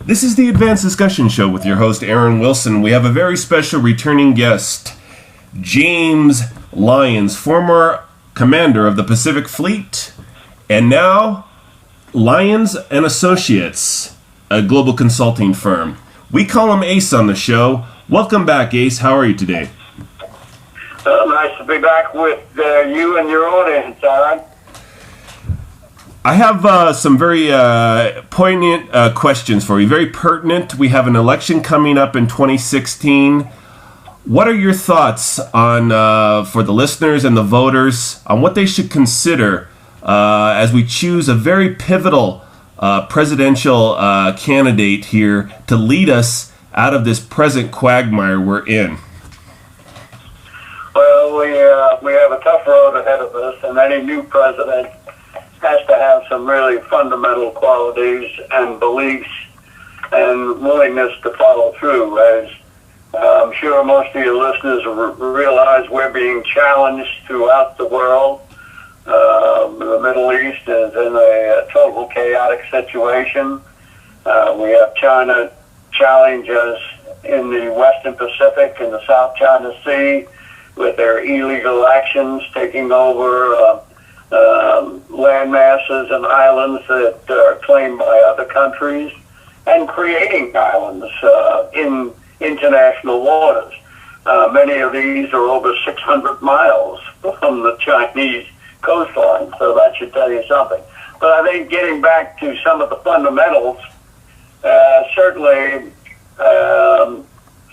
This is the Advanced Discussion Show with your host, Aaron Wilson. We have a very special returning guest, James Lyons, former commander of the Pacific Fleet, and now Lyons and Associates, a global consulting firm. We call him Ace on the show. Welcome back, Ace. How are you today? Nice to be back with you and your audience, Aaron. I have some very poignant questions for you, very pertinent. We have an election coming up in 2016. What are your thoughts on, for the listeners and the voters, on what they should consider as we choose a very pivotal presidential candidate here to lead us out of this present quagmire we're in? Well, we have a tough road ahead of us, and any new president has to have some really fundamental qualities and beliefs and willingness to follow through. As I'm sure most of your listeners realize, we're being challenged throughout the world. The Middle East is in a total chaotic situation. We have China challenge us in the Western Pacific and the South China Sea with their illegal actions, taking over land masses and islands that are claimed by other countries, and creating islands in international waters. Many of these are over 600 miles from the Chinese coastline, so that should tell you something. But I think getting back to some of the fundamentals, certainly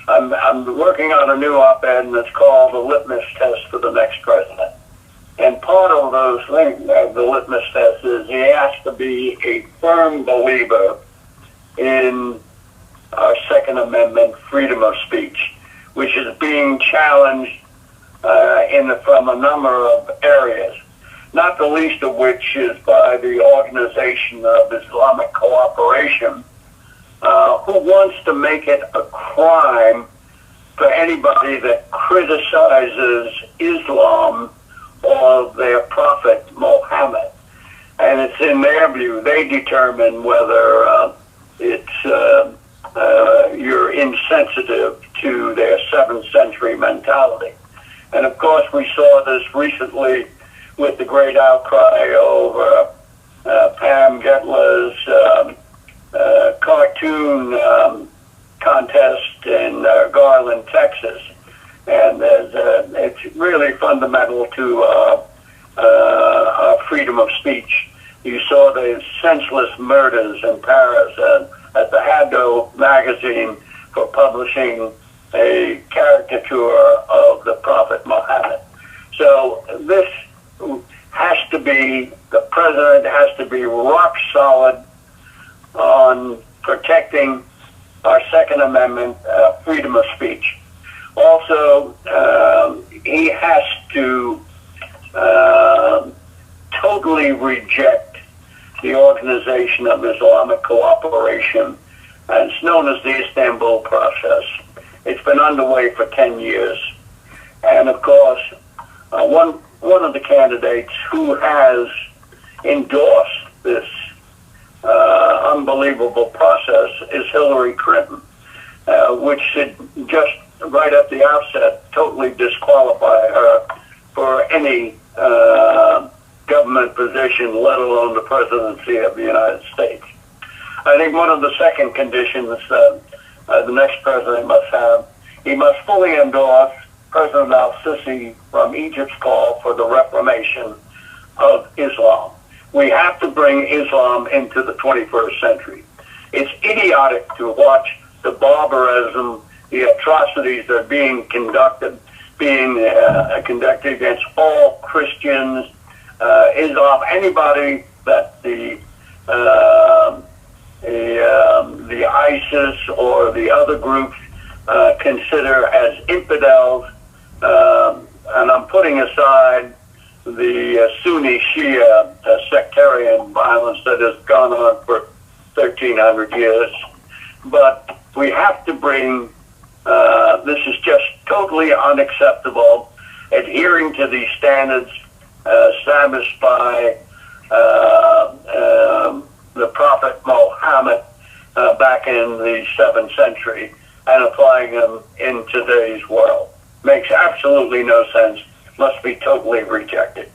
I'm working on a new op-ed, and it's called the Litmus test for the next president. And part of those things, the litmus test, is he has to be a firm believer in our Second Amendment freedom of speech, which is being challenged from a number of areas, not the least of which is by the Organization of Islamic Cooperation, who wants to make it a crime for anybody that criticizes Islam or their prophet Muhammad. And it's in their view, they determine whether you're insensitive to their 7th century mentality. And of course we saw this recently with the great outcry over Pam Getler's cartoon contest in Garland, Texas. And it's really fundamental to our freedom of speech. You saw the senseless murders in Paris at the Haddo magazine for publishing a caricature of the Prophet Muhammad. So this has to be, the president has to be rock solid on protecting our Second Amendment freedom of speech. Also, he has to totally reject the Organization of Islamic Cooperation, and it's known as the Istanbul process. It's been underway for 10 years. And of course, one of the candidates who has endorsed this unbelievable process is Hillary Clinton, which should just right at the outset totally disqualify her for any government position, let alone the presidency of the United States. I think one of the second conditions the next president must have, he must fully endorse President al-Sisi from Egypt's call for the reformation of Islam. We have to bring Islam into the 21st century. It's idiotic to watch the barbarism, the atrocities that are being conducted against all Christians, Islam, anybody that the ISIS or the other groups consider as infidels, and I'm putting aside the Sunni Shia sectarian violence that has gone on for 1,300 years. But we have to bring, this is just totally unacceptable, adhering to these standards established by the Prophet Muhammad, back in the 7th century and applying them in today's world. Makes absolutely no sense. Must be totally rejected.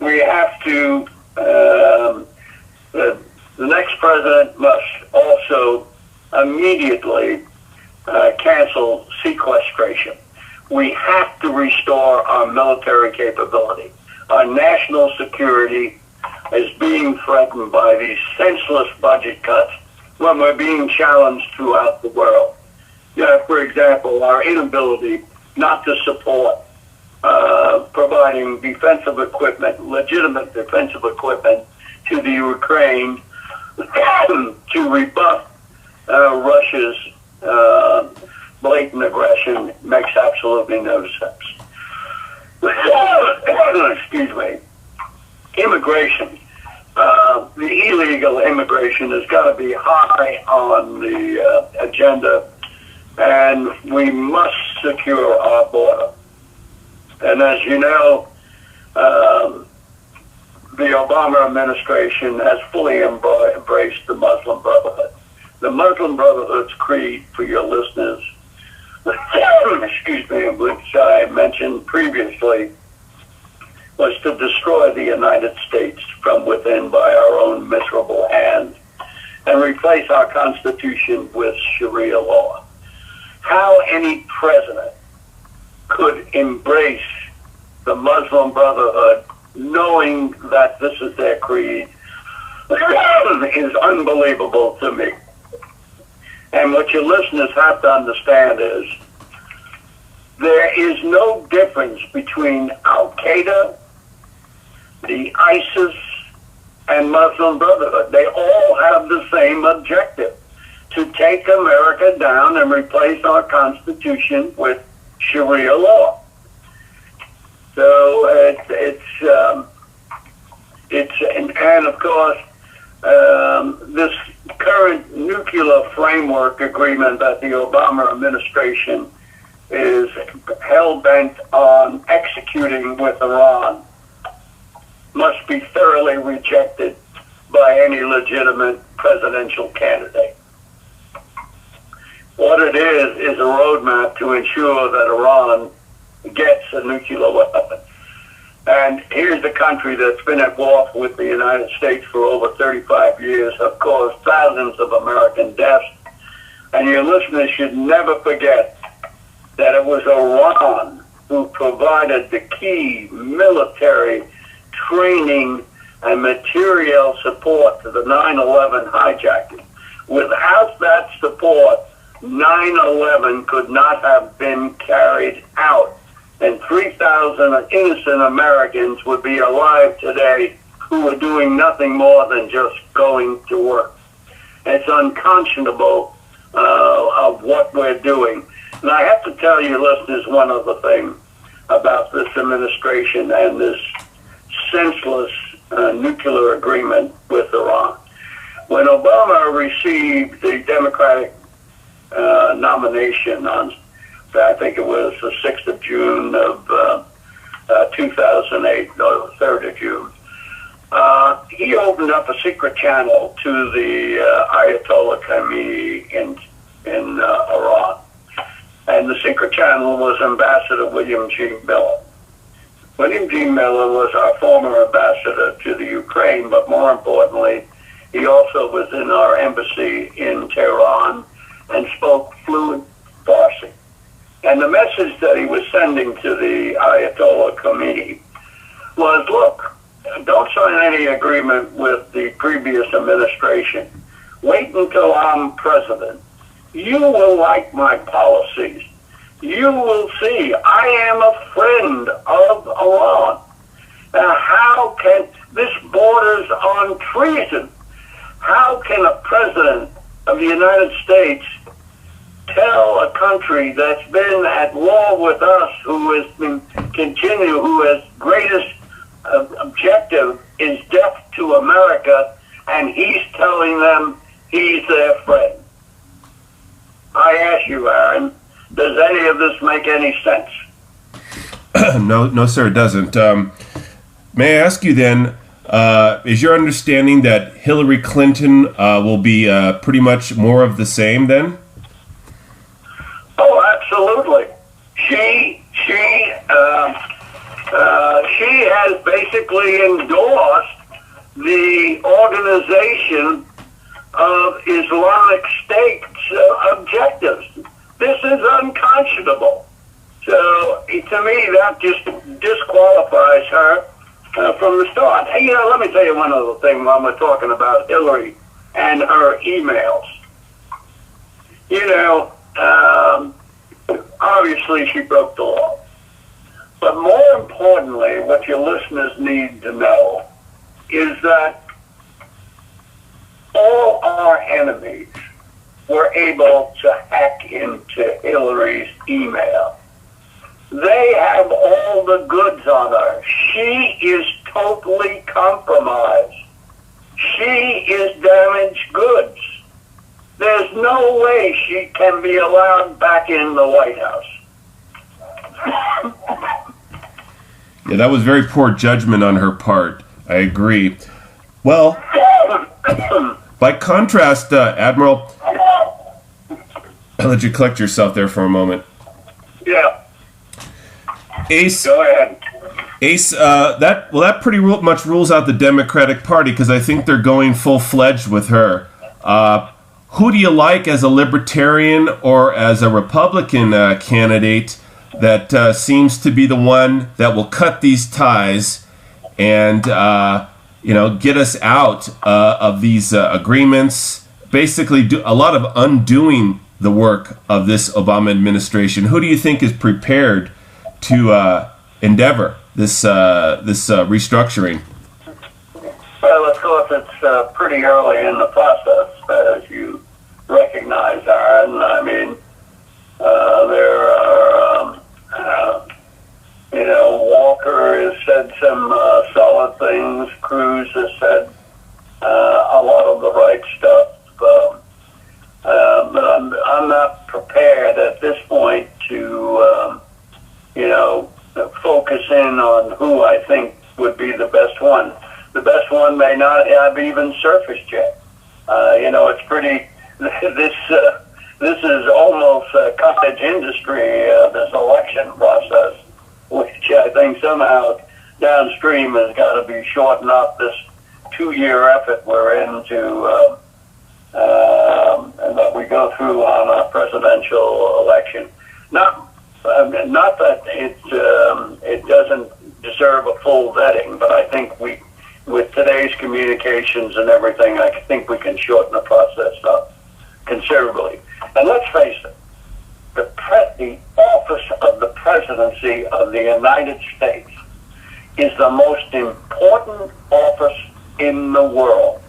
We have to, the next president must also immediately cancel sequestration. We have to restore our military capability. Our national security is being threatened by these senseless budget cuts when we're being challenged throughout the world. For example, our inability not to support providing defensive equipment, legitimate defensive equipment to the Ukraine to rebuff Russia's blatant aggression makes absolutely no sense. Excuse me. Immigration. The illegal immigration has got to be high on the agenda, and we must secure our border. And as you know, the Obama administration has fully embraced the Muslim Brotherhood. The Muslim Brotherhood's creed, for your listeners, excuse me, which I mentioned previously, was to destroy the United States from within by our own miserable hands and replace our Constitution with Sharia law. How any president could embrace the Muslim Brotherhood knowing that this is their creed is unbelievable to me. And what your listeners have to understand is there is no difference between Al-Qaeda, the ISIS, and Muslim Brotherhood. They all have the same objective, to take America down and replace our Constitution with Sharia law. So and of course, this current nuclear framework agreement that the Obama administration is hell-bent on executing with Iran must be thoroughly rejected by any legitimate presidential candidate. What it is a roadmap to ensure that Iran gets a nuclear weapon. And here's the country that's been at war with the United States for over 35 years, have caused thousands of American deaths. And your listeners should never forget that it was Iran who provided the key military training and material support to the 9/11 hijacking. Without that support, 9/11 could not have been carried out, and 3,000 innocent Americans would be alive today who were doing nothing more than just going to work. It's unconscionable of what we're doing. And I have to tell you, listeners, one other thing about this administration and this senseless nuclear agreement with Iran. When Obama received the Democratic nomination on, I think it was the 6th of June of 2008, no, the 3rd of June, he opened up a secret channel to the Ayatollah Khamenei in Iran. And the secret channel was Ambassador William G. Miller. William G. Miller was our former ambassador to the Ukraine, but more importantly, he also was in our embassy in Tehran and spoke fluent Farsi. And the message that he was sending to the Ayatollah Khamenei was, look, don't sign any agreement with the previous administration. Wait until I'm president. You will like my policies. You will see I am a friend of Iran. Now, how can, this borders on treason. How can a president of the United States tell a country that's been at war with us, who has been who has greatest objective is death to America, and he's telling them he's their friend? I ask you, Aaron, does any of this make any sense? No, sir, it doesn't. May I ask you then, Is your understanding that Hillary Clinton will be pretty much more of the same then? Oh, absolutely. She has basically endorsed the organization of Islamic State's objectives. This is unconscionable. So, to me, that just disqualifies her from the start. Hey, let me tell you one other thing while we're talking about Hillary and her emails. Obviously she broke the law. But more importantly, what your listeners need to know is that all our enemies were able to hack into Hillary's email. They have all the goods on her. She is totally compromised. She is damaged goods. There's no way she can be allowed back in the White House. Yeah, that was very poor judgment on her part. I agree. Well, by contrast, Admiral, I'll let you collect yourself there for a moment. Yeah. Ace, Go ahead. Ace, that pretty much rules out the Democratic Party because I think they're going full-fledged with her. Who do you like as a Libertarian or as a Republican candidate that seems to be the one that will cut these ties and get us out of these agreements? Basically, do a lot of undoing the work of this Obama administration. Who do you think is prepared to endeavor this restructuring? Well, of course, it's pretty early in the process, as you recognize, Aaron. I mean, there are, Walker has said some solid things. Cruz has said a lot of the right stuff. But I'm not prepared at this point to, focus in on who I think would be the best one. The best one may not have even surfaced yet. It's pretty. This is almost a cottage industry. This election process, which I think somehow downstream has got to be shorten up this 2-year effort we're into, and that we go through on a presidential election. Not that it doesn't deserve a full vetting, but I think with today's communications and everything, I think we can shorten the process up considerably. And let's face it, the office of the presidency of the United States is the most important office in the world.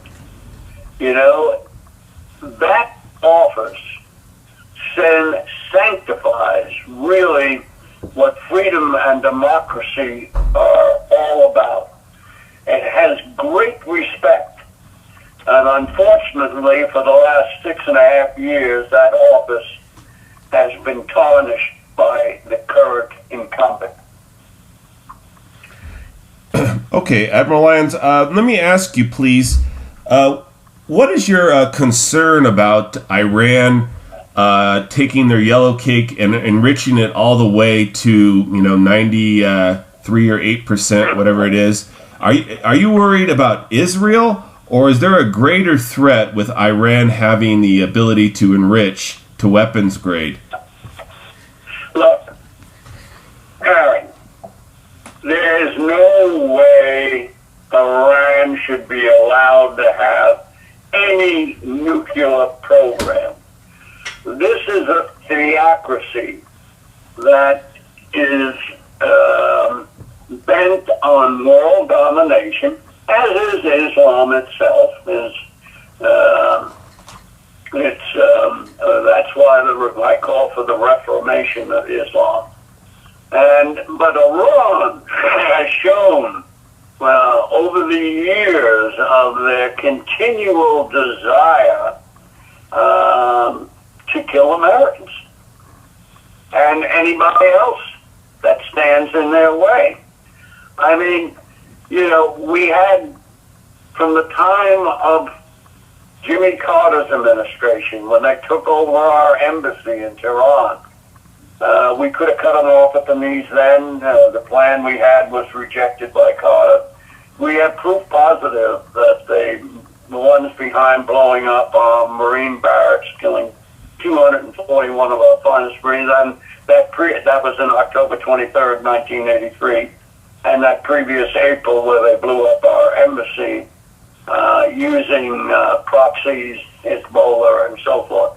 That office sanctifies really what freedom and democracy are all about. It has great respect. And unfortunately, for the last 6.5 years, that office has been tarnished by the current incumbent. Okay, Admiral Lyons, let me ask you, please, what is your concern about Iran taking their yellow cake and enriching it all the way to 93 or 8%, whatever it is? Are you worried about Israel, or is there a greater threat with Iran having the ability to enrich to weapons grade? Look, Aaron, there is no way Iran should be allowed to have any nuclear program. This is a theocracy that is bent on world domination, as is Islam itself. That's why I call for the reformation of Islam. But Iran has shown over the years of their continual desire to kill Americans and anybody else that stands in their way. I mean, we had from the time of Jimmy Carter's administration, when they took over our embassy in Tehran. We could have cut them off at the knees then. The plan we had was rejected by Carter. We have proof positive that the ones behind blowing up our Marine barracks, killing 241 of our finest Marines, and that was in October 23rd, 1983, and that previous April where they blew up our embassy using proxies, Hezbollah, and so forth.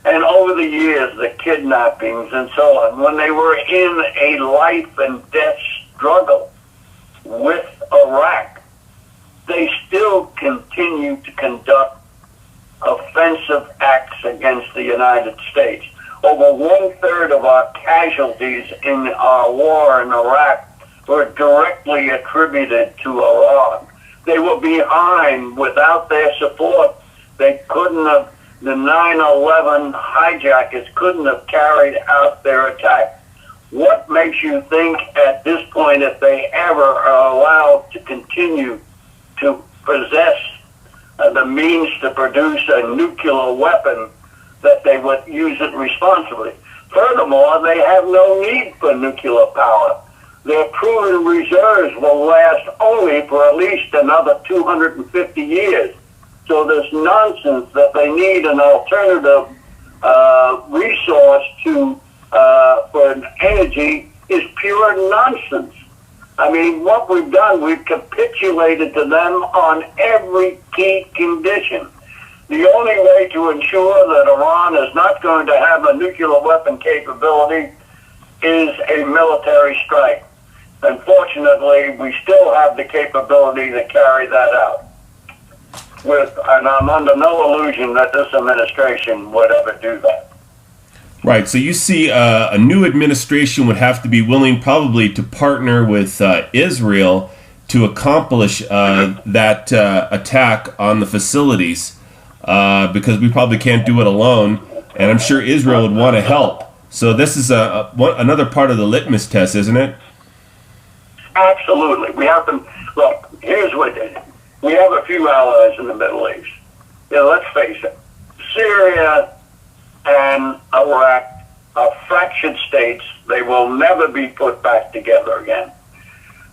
And over the years, the kidnappings and so on, when they were in a life and death struggle with Iraq, they still continue to conduct offensive acts against the United States. Over 1/3 of our casualties in our war in Iraq were directly attributed to Iran. They were behind. Without their support, they couldn't have, the 9/11 hijackers couldn't have carried out their attack. What makes you think at this point, if they ever are allowed to continue to possess the means to produce a nuclear weapon, that they would use it responsibly? Furthermore, they have no need for nuclear power. Their proven reserves will last only for at least another 250 years. So this nonsense that they need an alternative resource for energy is pure nonsense. I mean, what we've done, we've capitulated to them on every key condition. The only way to ensure that Iran is not going to have a nuclear weapon capability is a military strike. Unfortunately, we still have the capability to carry that out. And I'm under no illusion that this administration would ever do that. Right. So you see a new administration would have to be willing probably to partner with Israel to accomplish that attack on the facilities because we probably can't do it alone. And I'm sure Israel would want to help. So this is another part of the litmus test, isn't it? Absolutely. We have to look. Here's what it is. We have a few allies in the Middle East. Let's face it. Syria and Iraq are fractured states. They will never be put back together again.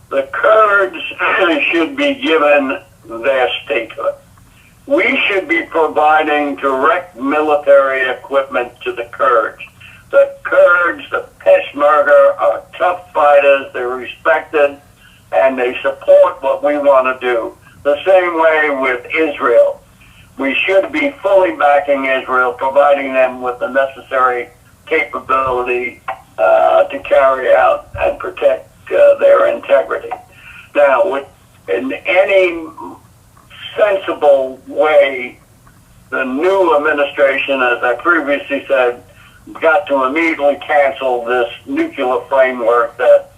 The Kurds should be given their statehood. We should be providing direct military equipment to the Kurds. The Kurds, the Peshmerga, are tough fighters. They're respected, and they support what we want to do. The same way with Israel. We should be fully backing Israel, providing them with the necessary capability to carry out and protect their integrity. Now, in any sensible way, the new administration, as I previously said, got to immediately cancel this nuclear framework that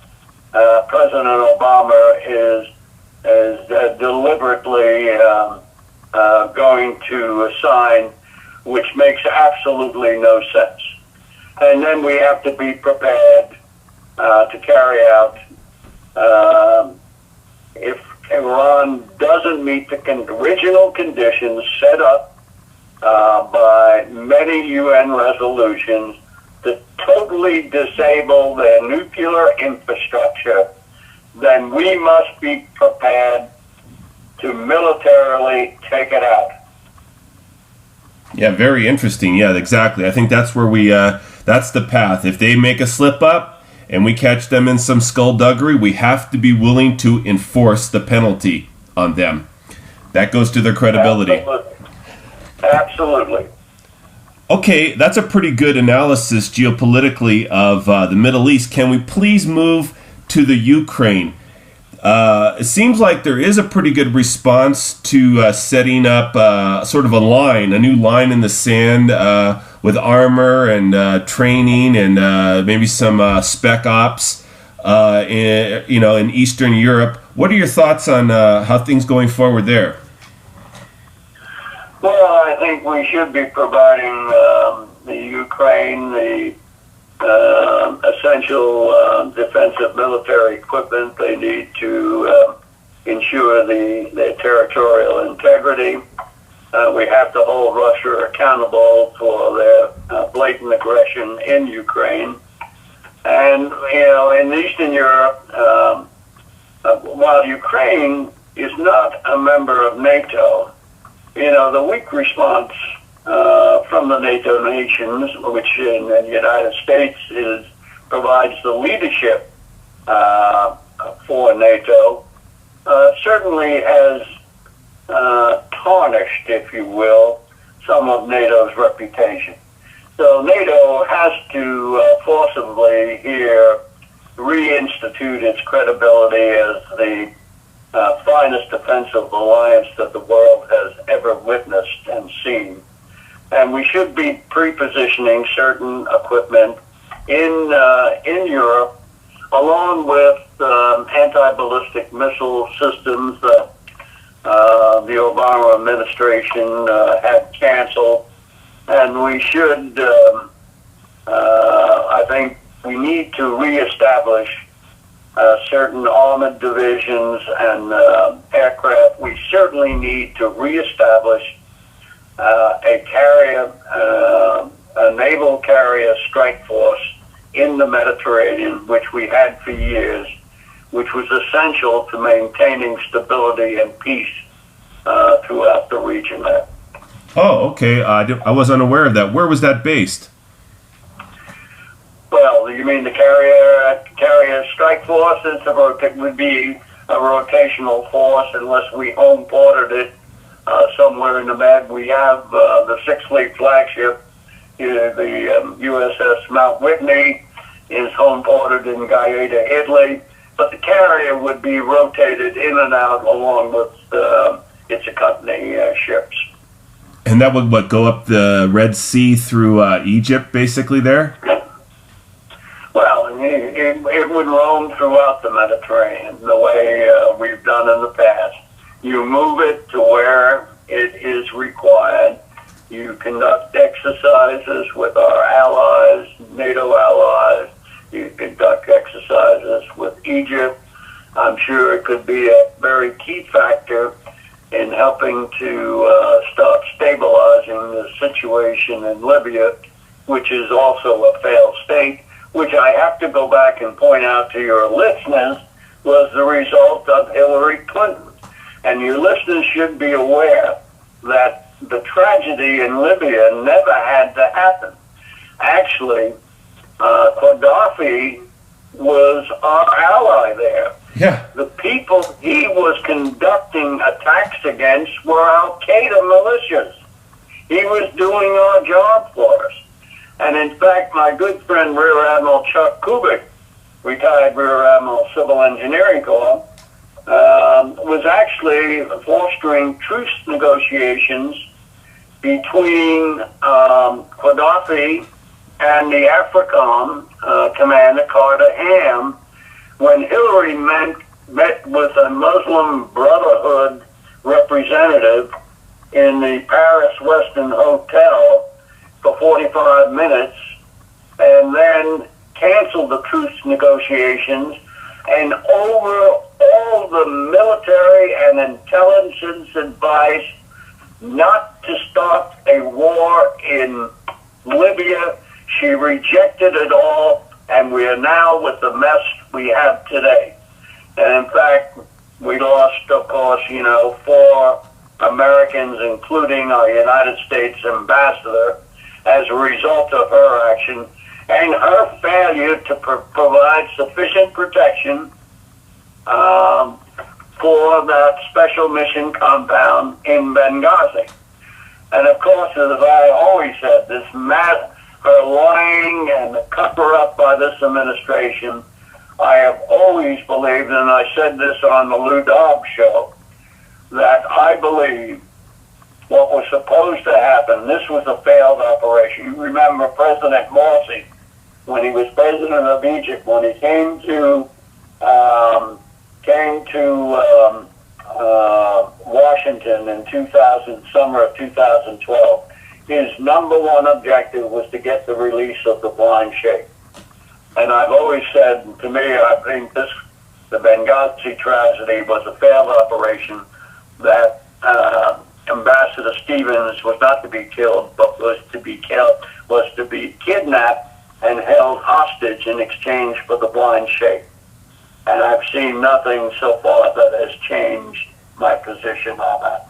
President Obama is deliberately going to sign, which makes absolutely no sense. And then we have to be prepared to carry out, if Iran doesn't meet the original conditions set up by many UN resolutions to totally disable their nuclear infrastructure, then we must be prepared to militarily take it out. Yeah, very interesting. Yeah, exactly. I think that's where that's the path. If they make a slip up and we catch them in some skullduggery, we have to be willing to enforce the penalty on them. That goes to their credibility. Absolutely. Okay, that's a pretty good analysis geopolitically of the Middle East. Can we please move to the Ukraine? It seems like there is a pretty good response to setting up sort of a new line in the sand with armor and training and maybe some spec ops in Eastern Europe. What are your thoughts on how things going forward there? Well, I think we should be providing the Ukraine the essential defensive military equipment they need to ensure their territorial integrity. We have to hold Russia accountable for their blatant aggression in Ukraine. And, in Eastern Europe, while Ukraine is not a member of NATO, the weak response from the NATO nations, which in the United States provides the leadership for NATO, certainly has tarnished, if you will, some of NATO's reputation. So NATO has to forcibly here reinstitute its credibility as the finest defensive alliance that the world has ever witnessed and seen. And we should be pre-positioning certain equipment in Europe, along with anti-ballistic missile systems that the Obama administration had canceled. And we should, I think, we need to reestablish certain armored divisions and aircraft. We certainly need to reestablish a naval carrier strike force in the Mediterranean, which we had for years, which was essential to maintaining stability and peace throughout the region there. Oh, okay. I was unaware of that. Where was that based? Well, you mean the carrier strike force? It would be a rotational force unless we home ported it somewhere in the Med. We have the Sixth Fleet flagship, the USS Mount Whitney, is home ported in Gaeta, Italy. But the carrier would be rotated in and out along with its accompanying ships. And that would, go up the Red Sea through Egypt, basically, there? Well, it would roam throughout the Mediterranean the way we've done in the past. You move it to where it is required. You conduct exercises with our allies, NATO allies. You conduct exercises with Egypt. I'm sure it could be a very key factor in helping to start stabilizing the situation in Libya, which is also a failed state, which I have to go back and point out to your listeners was the result of Hillary Clinton. And your listeners should be aware that the tragedy in Libya never had to happen. Actually, Gaddafi was our ally there. Yeah. The people he was conducting attacks against were Al-Qaeda militias. He was doing our job for us. And in fact, my good friend Rear Admiral Chuck Kubik, retired Rear Admiral Civil Engineering Corps, was actually fostering truce negotiations between Gaddafi and the AFRICOM commander, Carter Ham, when Hillary met with a Muslim Brotherhood representative in the Paris Westin Hotel for 45 minutes, and then canceled the truce negotiations, and over all the military and intelligence advice not to start a war in Libya, she rejected it all, and we are now with the mess we have today. And in fact, we lost, of course, 4 Americans, including our United States ambassador, as a result of her action and her failure to provide sufficient protection for that special mission compound in Benghazi. And of course, as I always said, her lying and the cover-up by this administration, I have always believed, and I said this on the Lou Dobbs show, that I believe what was supposed to happen, this was a failed operation. You remember President Morsi, when he was president of Egypt, when he came to Washington in summer of 2012, his number one objective was to get the release of the blind sheikh. And I've always said, to me, I think this The Benghazi tragedy was a failed operation that Ambassador Stevens was not to be killed, but was to be kidnapped and held hostage in exchange for the blind sheikh. And I've seen nothing so far that has changed my position on that.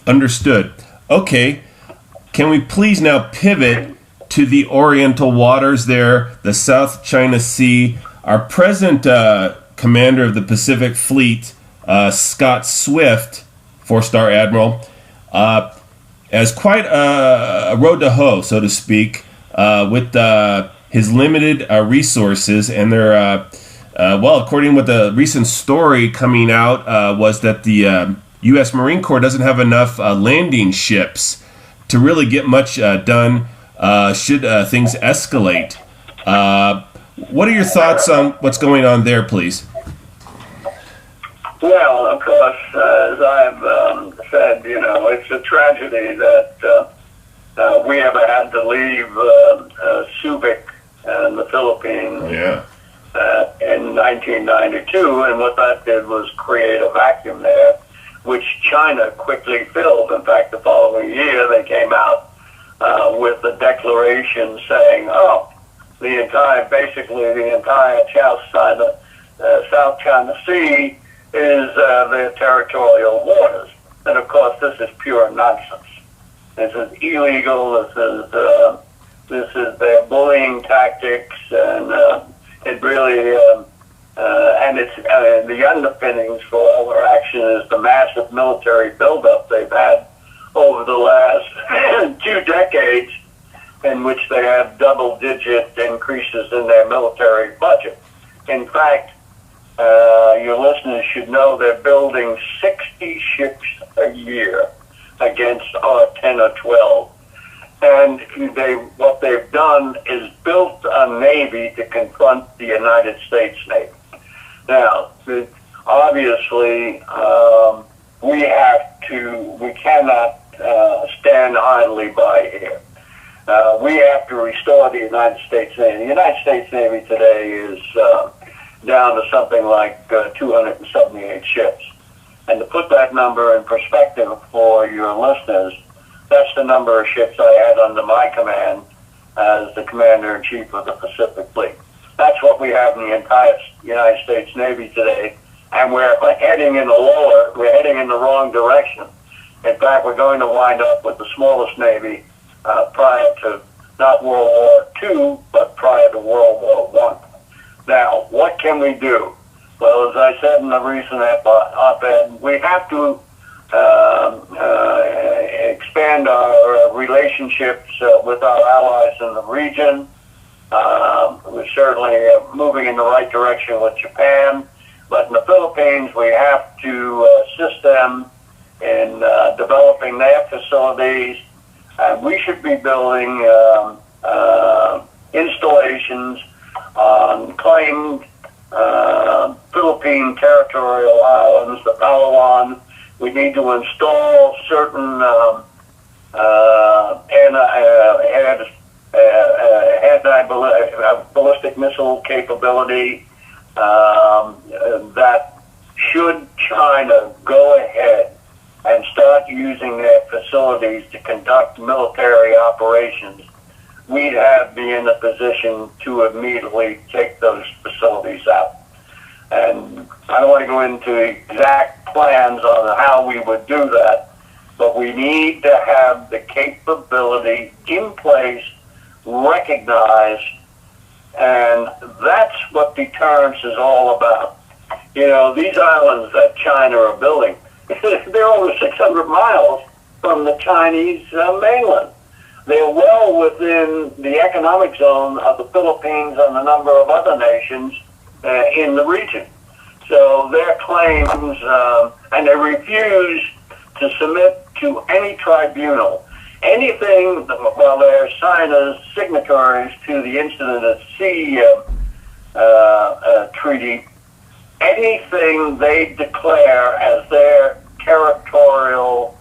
Understood. Okay. Can we please now pivot to the Oriental waters there, the South China Sea? Our present commander of the Pacific Fleet, Scott Swift, 4-star Admiral, has quite a road to hoe, so to speak, with his limited resources. And they're, well, according with the recent story coming out, was that the U.S. Marine Corps doesn't have enough landing ships to really get much done should things escalate. What are your thoughts on what's going on there, please? Well, of course, as I've said, it's a tragedy that we ever had to leave Subic in the Philippines in 1992, and what that did was create a vacuum there, which China quickly filled. In fact, the following year, they came out with a declaration saying, basically the entire South China Sea is their territorial waters. And of course, this is pure nonsense. This is illegal. This is their bullying tactics, and it really and it's the underpinnings for all their action is the massive military buildup they've had over the last 2 decades, in which they have double-digit increases in their military budget. In fact, your listeners should know they're building 60 ships a year against our 10 or 12. And what they've done is built a Navy to confront the United States Navy. Now, obviously, we cannot stand idly by here. We have to restore the United States Navy. The United States Navy today is down to something like 278 ships. And to put that number in perspective for your listeners, that's the number of ships I had under my command as the Commander-in-Chief of the Pacific Fleet. That's what we have in the entire United States Navy today, and we're heading in the wrong direction. In fact, we're going to wind up with the smallest Navy prior to not World War II, but prior to World War I. Now, what can we do? Well, as I said in the recent op-ed, we have to expand our relationships with our allies in the region. We're certainly moving in the right direction with Japan, but in the Philippines, we have to assist them in developing their facilities. We should be building installations on claimed Philippine territorial islands, the Palawan. We need to install certain ballistic missile capability that should China go ahead and start using their facilities to conduct military operations, we'd be in a position to immediately take those facilities out. And I don't want to go into exact plans on how we would do that, but we need to have the capability in place, recognized, and that's what deterrence is all about. These islands that China are building, they're over 600 miles from the Chinese mainland. They're well within the economic zone of the Philippines and a number of other nations in the region. So their claims, and they refuse to submit to any tribunal. Anything, while they're signed as signatories to the Incident at Sea Treaty, anything they declare as their territorial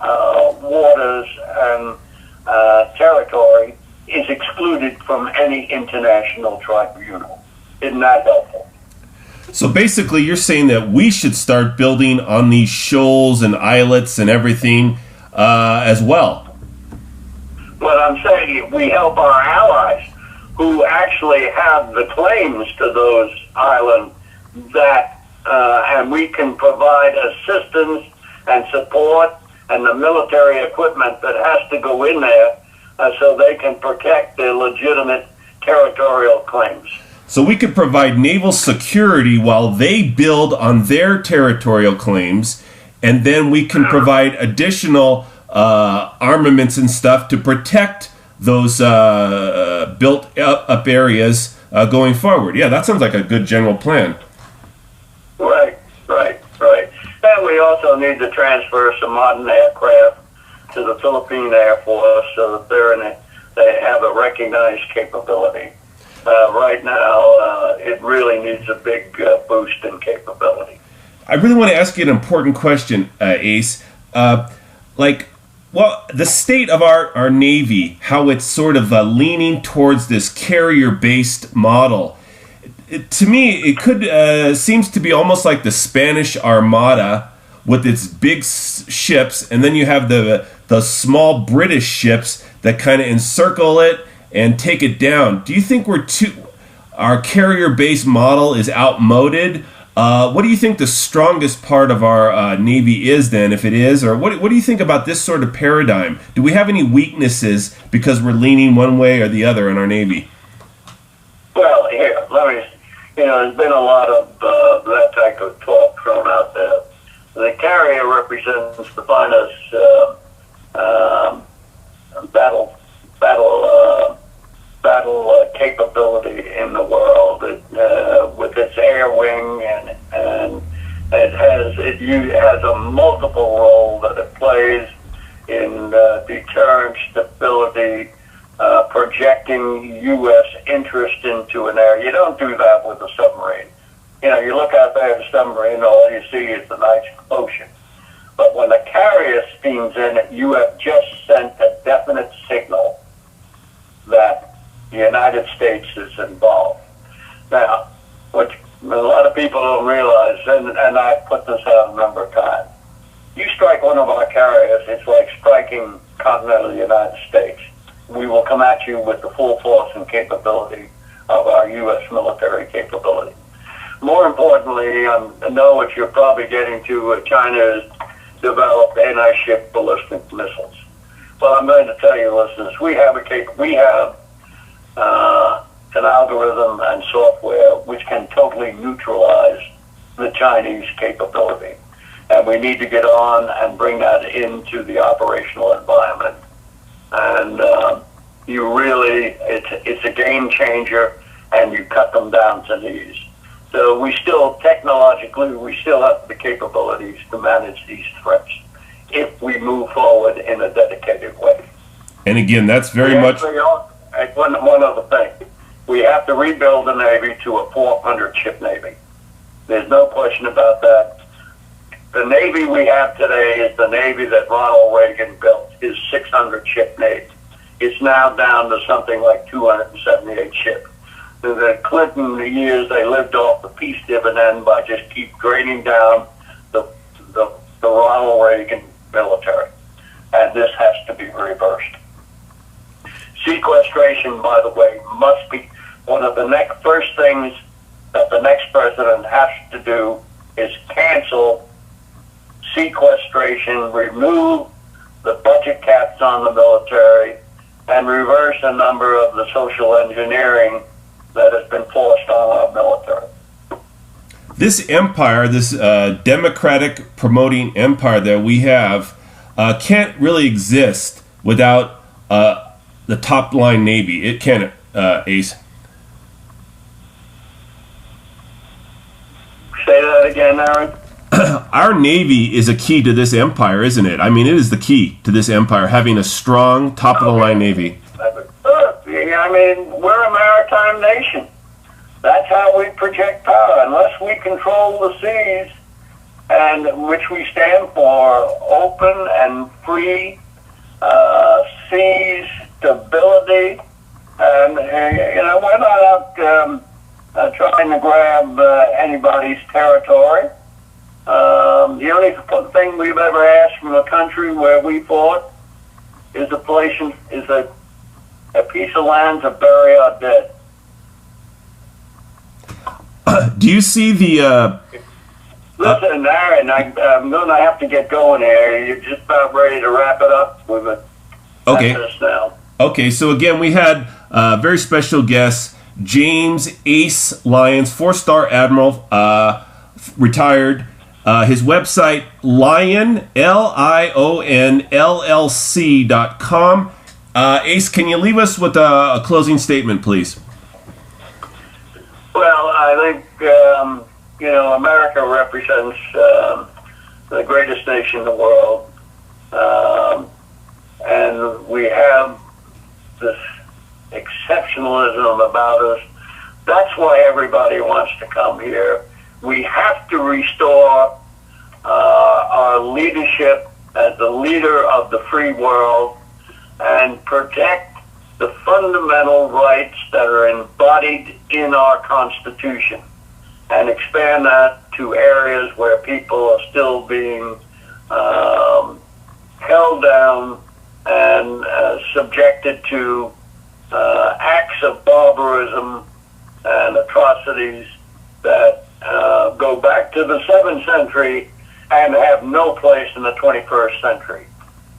waters and territory is excluded from any international tribunal. Isn't that helpful? So basically, you're saying that we should start building on these shoals and islets and everything as well. What I'm saying, we help our allies who actually have the claims to those islands and we can provide assistance and support and the military equipment that has to go in there so they can protect their legitimate territorial claims. So we could provide naval security while they build on their territorial claims, and then we can provide additional armaments and stuff to protect those built up areas going forward. Yeah, that sounds like a good general plan. Right. And we also need to transfer some modern aircraft to the Philippine Air Force so that they have a recognized capability. Right now, it really needs a big boost in capability. I really want to ask you an important question, Ace. The state of our Navy, how it's sort of leaning towards this carrier-based model. To me, it could seems to be almost like the Spanish Armada with its big ships, and then you have the small British ships that kind of encircle it and take it down. Do you think our carrier-based model is outmoded? What do you think the strongest part of our Navy is then, if it is? Or what do you think about this sort of paradigm? Do we have any weaknesses because we're leaning one way or the other in our Navy? Well, here, there's been a lot of that type of talk thrown out there. The carrier represents the finest battle capability in the world. With its air wing and it has a multiple role that it plays in deterrent stability, projecting U.S. interest into an area. You don't do that with a submarine. You look out there at a submarine, all you see is the nice ocean. But when the carrier steams in, you have just sent a definite signal that the United States is involved. Now, what a lot of people don't realize, and I've put this out a number of times, you strike one of our carriers, it's like striking continental United States. We will come at you with the full force and capability of our U.S. military capability. More importantly, I know what you're probably getting to, China has developed anti-ship ballistic missiles. Well, I'm going to tell you, listeners, we have an algorithm and software which can totally neutralize the Chinese capability. And we need to get on and bring that into the operational environment. And it's a game changer, and you cut them down to these. So technologically, we still have the capabilities to manage these threats if we move forward in a dedicated way. And again, that's very much... One other thing. We have to rebuild the Navy to a 400-ship Navy. There's no question about that. The Navy we have today is the Navy that Ronald Reagan built, his 600-ship Navy. It's now down to something like 278 ships. In the Clinton years, they lived off the peace dividend by just keep draining down the Ronald Reagan military. And this has to be reversed. Sequestration, by the way, must be one of the first things that the next president has to do is cancel sequestration, remove the budget caps on the military, and reverse a number of the social engineering that has been forced on our military. This empire, this democratic promoting empire that we have, can't really exist without the top line Navy. It can't, Ace. Say that again, Aaron. Our Navy is a key to this empire, isn't it? I mean, it is the key to this empire, having a strong, top-of-the-line Navy. I mean, we're a maritime nation. That's how we project power. Unless we control the seas, and which we stand for, open and free seas, stability, and we're not out trying to grab anybody's territory. The only thing we've ever asked from a country where we fought is a piece of land to bury our dead. Do you see the... Listen, Aaron, I'm going to have to get going here. You're just about ready to wrap it up with it. Okay. Now. Okay, so again, we had very special guest, James Ace Lyons, 4-star Admiral, retired. His website, Lion, LIONLLC.com. Ace, can you leave us with a closing statement, please? Well, I think, America represents the greatest nation in the world. And we have this exceptionalism about us. That's why everybody wants to come here. We have to restore our leadership as the leader of the free world and protect the fundamental rights that are embodied in our Constitution and expand that to areas where people are still being held down and subjected to acts of barbarism and atrocities that go back to the 7th century and have no place in the 21st century.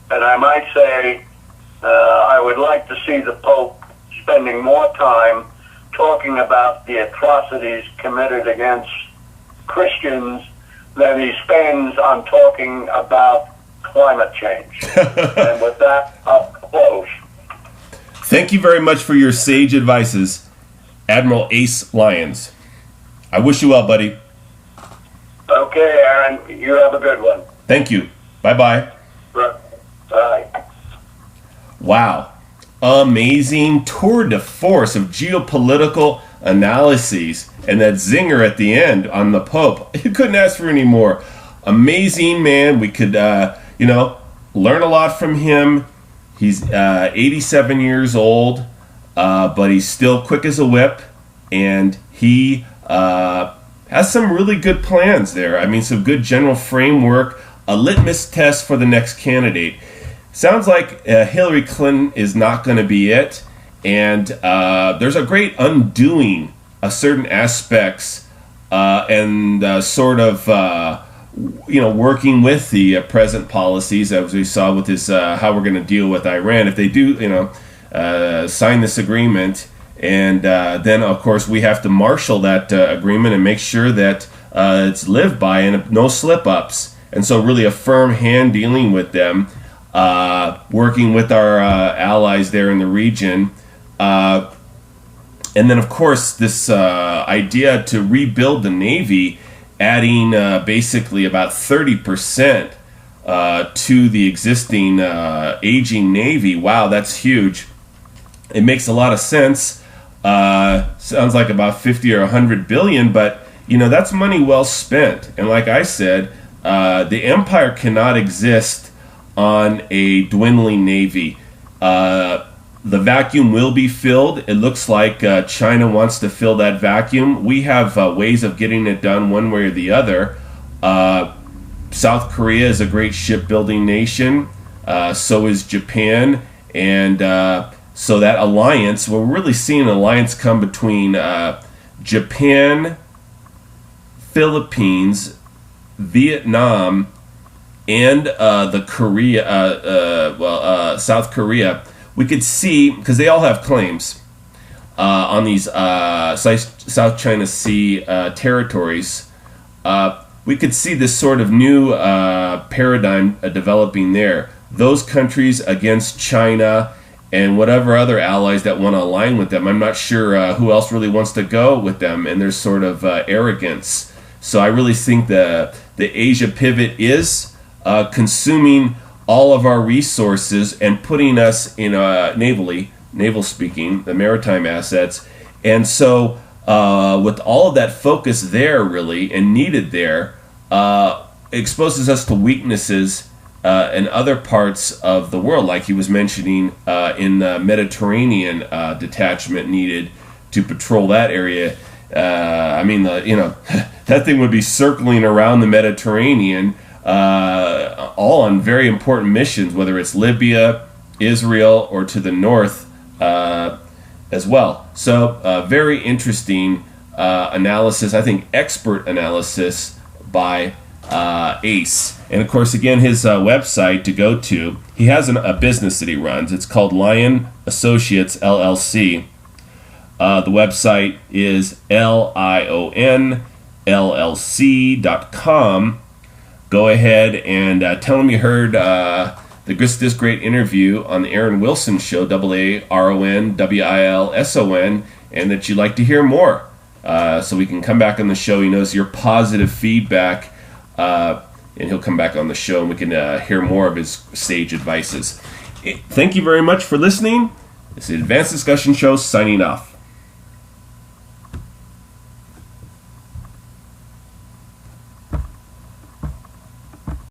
And I might say I would like to see the Pope spending more time talking about the atrocities committed against Christians than he spends on talking about climate change. And with that, I'll close. Thank you very much for your sage advices, Admiral Ace Lyons. I wish you well, buddy. Okay, Aaron, you have a good one. Thank you. Bye-bye. Bye. Wow. Amazing tour de force of geopolitical analyses. And that zinger at the end on the Pope. You couldn't ask for any more. Amazing man. We could, learn a lot from him. He's 87 years old, but he's still quick as a whip. And he has some really good plans there. I mean, some good general framework, a litmus test for the next candidate. Sounds like Hillary Clinton is not going to be it, and there's a great undoing of certain aspects and working with the present policies, as we saw with this, how we're going to deal with Iran if they do, sign this agreement. And then, of course, we have to marshal that agreement and make sure that it's lived by and no slip-ups. And so really a firm hand dealing with them, working with our allies there in the region. And then, of course, this idea to rebuild the Navy, adding basically about 30% to the existing aging Navy. Wow, that's huge. It makes a lot of sense. Sounds like about 50 or 100 billion, but that's money well spent. And like I said, the empire cannot exist on a dwindling navy. The vacuum will be filled. It looks like China wants to fill that vacuum. We have ways of getting it done one way or the other. South Korea is a great shipbuilding nation. So is Japan. And so that alliance, we're really seeing an alliance come between Japan, Philippines, Vietnam, and South Korea. We could see, because they all have claims on these South China Sea territories, we could see this sort of new paradigm developing there. Those countries against China and whatever other allies that want to align with them. I'm not sure who else really wants to go with them, and there's sort of arrogance. So I really think the Asia pivot is consuming all of our resources and putting us in naval speaking, the maritime assets. And so with all of that focus there really and needed there, exposes us to weaknesses in other parts of the world, like he was mentioning in the Mediterranean detachment needed to patrol that area I mean, that thing would be circling around the Mediterranean, all on very important missions, whether it's Libya, Israel, or to the north as well. So very interesting analysis, I think expert analysis by Ace. And of course, again, his website to go to, he has a business that he runs. It's called Lion Associates LLC. The website is lionllc.com. Go ahead and tell him you heard this great interview on the Aaron Wilson Show, AARONWILSON, and that you'd like to hear more. So we can come back on the show. He knows your positive feedback, and he'll come back on the show and we can hear more of his sage advices. Thank you very much for listening. This is the Advanced Discussion Show signing off.